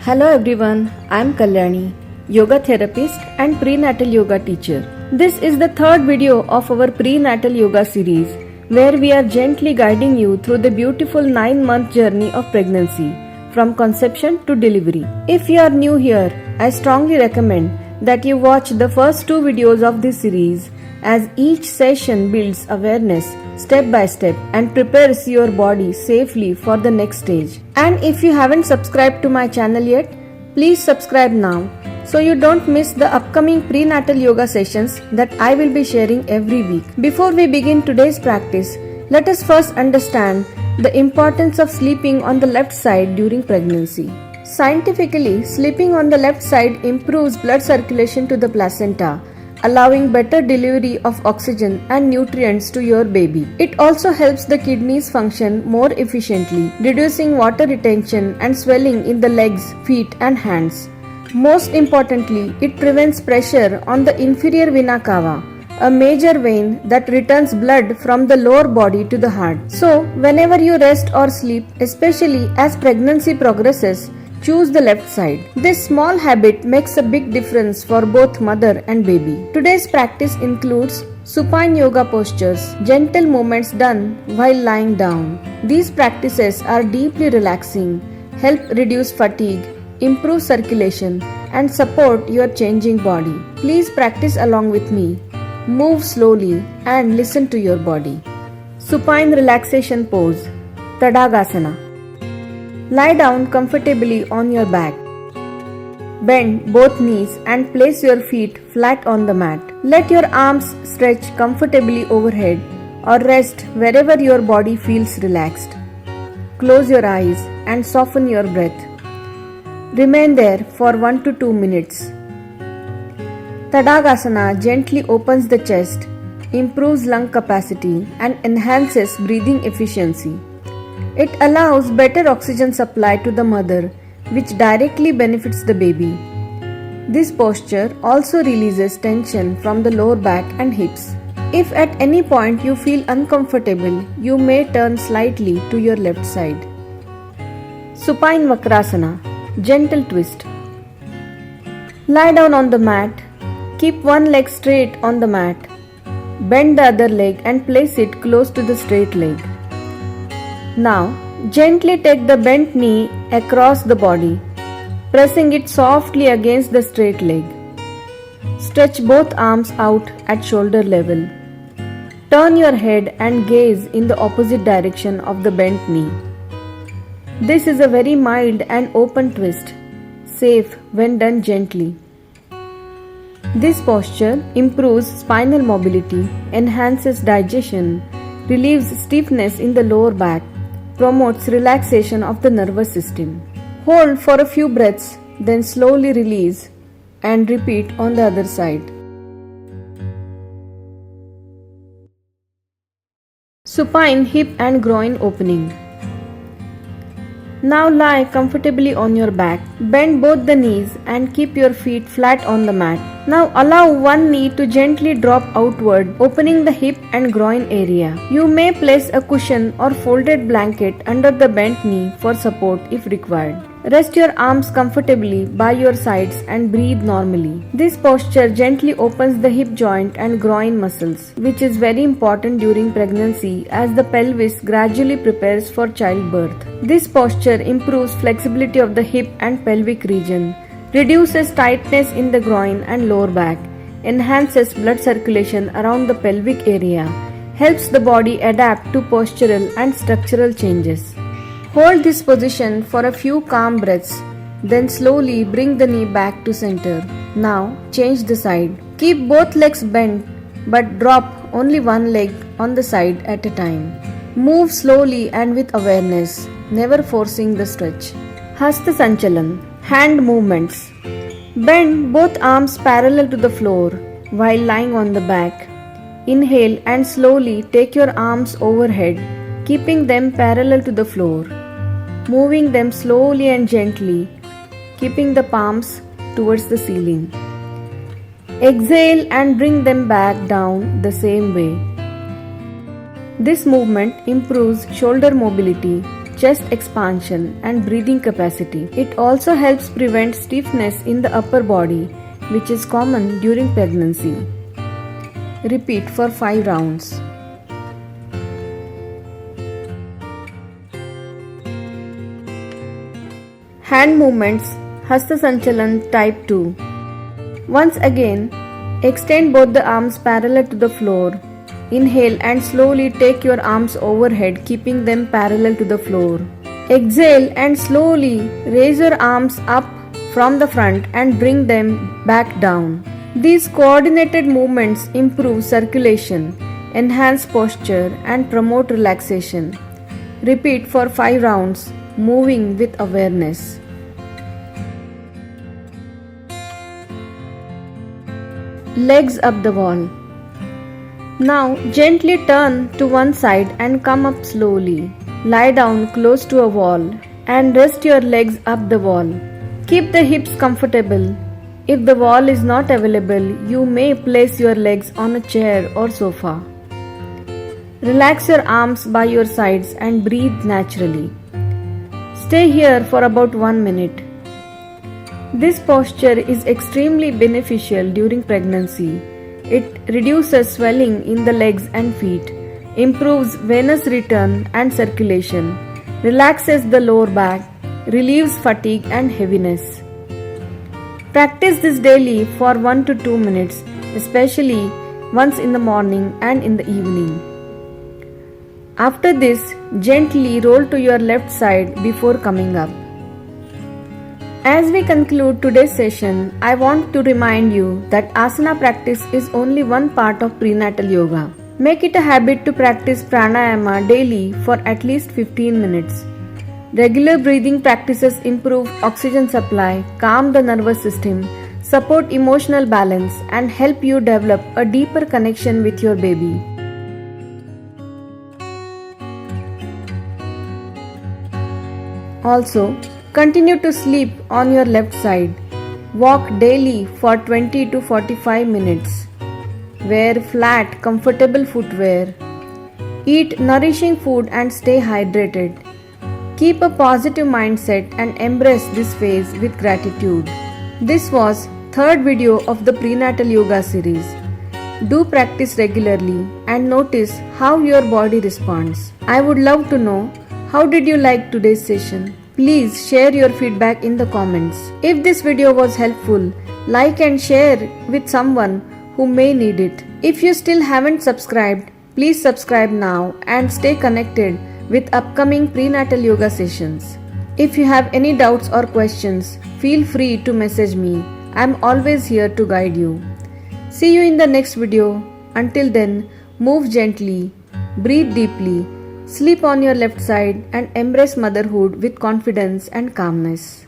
Hello everyone, I am Kalyani, yoga therapist and prenatal yoga teacher. This is the third video of our prenatal yoga series where we are gently guiding you through the beautiful 9-month journey of pregnancy from conception to delivery. If you are new here, I strongly recommend that you watch the first 2 videos of this series as each session builds awareness step by step and prepares your body safely for the next stage. And if you haven't subscribed to my channel yet, please subscribe now so you don't miss the upcoming prenatal yoga sessions that I will be sharing every week. Before we begin today's practice, let us first understand the importance of sleeping on the left side during pregnancy. Scientifically, sleeping on the left side improves blood circulation to the placenta, allowing better delivery of oxygen and nutrients to your baby. It also helps the kidneys function more efficiently, reducing water retention and swelling in the legs, feet and hands. Most importantly, it prevents pressure on the inferior vena cava, a major vein that returns blood from the lower body to the heart. So, whenever you rest or sleep, especially as pregnancy progresses, choose the left side. This small habit makes a big difference for both mother and baby. Today's practice includes supine yoga postures, gentle movements done while lying down. These practices are deeply relaxing, help reduce fatigue, improve circulation, and support your changing body. Please practice along with me. Move slowly and listen to your body. Supine relaxation pose, Tadagasana. Lie down comfortably on your back. Bend both knees and place your feet flat on the mat. Let your arms stretch comfortably overhead or rest wherever your body feels relaxed. Close your eyes and soften your breath. Remain there for 1 to 2 minutes. Tadagasana gently opens the chest, improves lung capacity and enhances breathing efficiency. It allows better oxygen supply to the mother, which directly benefits the baby. This posture also releases tension from the lower back and hips. If at any point you feel uncomfortable, you may turn slightly to your left side. Supine Vakrasana, gentle twist. Lie down on the mat. Keep one leg straight on the mat. Bend the other leg and place it close to the straight leg. Now, gently take the bent knee across the body, pressing it softly against the straight leg. Stretch both arms out at shoulder level. Turn your head and gaze in the opposite direction of the bent knee. This is a very mild and open twist, safe when done gently. This posture improves spinal mobility, enhances digestion, relieves stiffness in the lower back, promotes relaxation of the nervous system. Hold for a few breaths, then slowly release and repeat on the other side. Supine hip and groin opening. Now lie comfortably on your back. Bend both the knees and keep your feet flat on the mat. Now allow one knee to gently drop outward, opening the hip and groin area. You may place a cushion or folded blanket under the bent knee for support if required. Rest your arms comfortably by your sides and breathe normally. This posture gently opens the hip joint and groin muscles, which is very important during pregnancy as the pelvis gradually prepares for childbirth. This posture improves flexibility of the hip and pelvic region, reduces tightness in the groin and lower back, enhances blood circulation around the pelvic area, helps the body adapt to postural and structural changes. Hold this position for a few calm breaths, then slowly bring the knee back to center. Now change the side. Keep both legs bent but drop only one leg on the side at a time. Move slowly and with awareness, never forcing the stretch. Hasta Sanchalan, hand movements. Bend both arms parallel to the floor while lying on the back. Inhale and slowly take your arms overhead, keeping them parallel to the floor. Moving them slowly and gently, keeping the palms towards the ceiling. Exhale and bring them back down the same way. This movement improves shoulder mobility, chest expansion and breathing capacity. It also helps prevent stiffness in the upper body, which is common during pregnancy. Repeat for 5 rounds. Hand movements, Hasta Sanchalan type 2. Once again, extend both the arms parallel to the floor. Inhale and slowly take your arms overhead, keeping them parallel to the floor. Exhale and slowly raise your arms up from the front and bring them back down. These coordinated movements improve circulation, enhance posture, and promote relaxation. Repeat for 5 rounds, moving with awareness. Legs up the wall. Now gently turn to one side and come up slowly. Lie down close to a wall and rest your legs up the wall. Keep the hips comfortable. If the wall is not available, you may place your legs on a chair or sofa. Relax your arms by your sides and breathe naturally. Stay here for about 1 minute. This posture is extremely beneficial during pregnancy. It reduces swelling in the legs and feet, improves venous return and circulation, relaxes the lower back, relieves fatigue and heaviness. Practice this daily for 1 to 2 minutes, especially once in the morning and in the evening. After this, gently roll to your left side before coming up. As we conclude today's session, I want to remind you that asana practice is only one part of prenatal yoga. Make it a habit to practice pranayama daily for at least 15 minutes. Regular breathing practices improve oxygen supply, calm the nervous system, support emotional balance, and help you develop a deeper connection with your baby. Also, continue to sleep on your left side. Walk daily for 20 to 45 minutes. Wear flat, comfortable footwear. Eat nourishing food and stay hydrated. Keep a positive mindset and embrace this phase with gratitude. This was third video of the prenatal yoga series. Do practice regularly and notice how your body responds. I would love to know, how did you like today's session? Please share your feedback in the comments. If this video was helpful, like and share with someone who may need it. If you still haven't subscribed, please subscribe now and stay connected with upcoming prenatal yoga sessions. If you have any doubts or questions, feel free to message me. I'm always here to guide you. See you in the next video. Until then, move gently, breathe deeply, sleep on your left side, and embrace motherhood with confidence and calmness.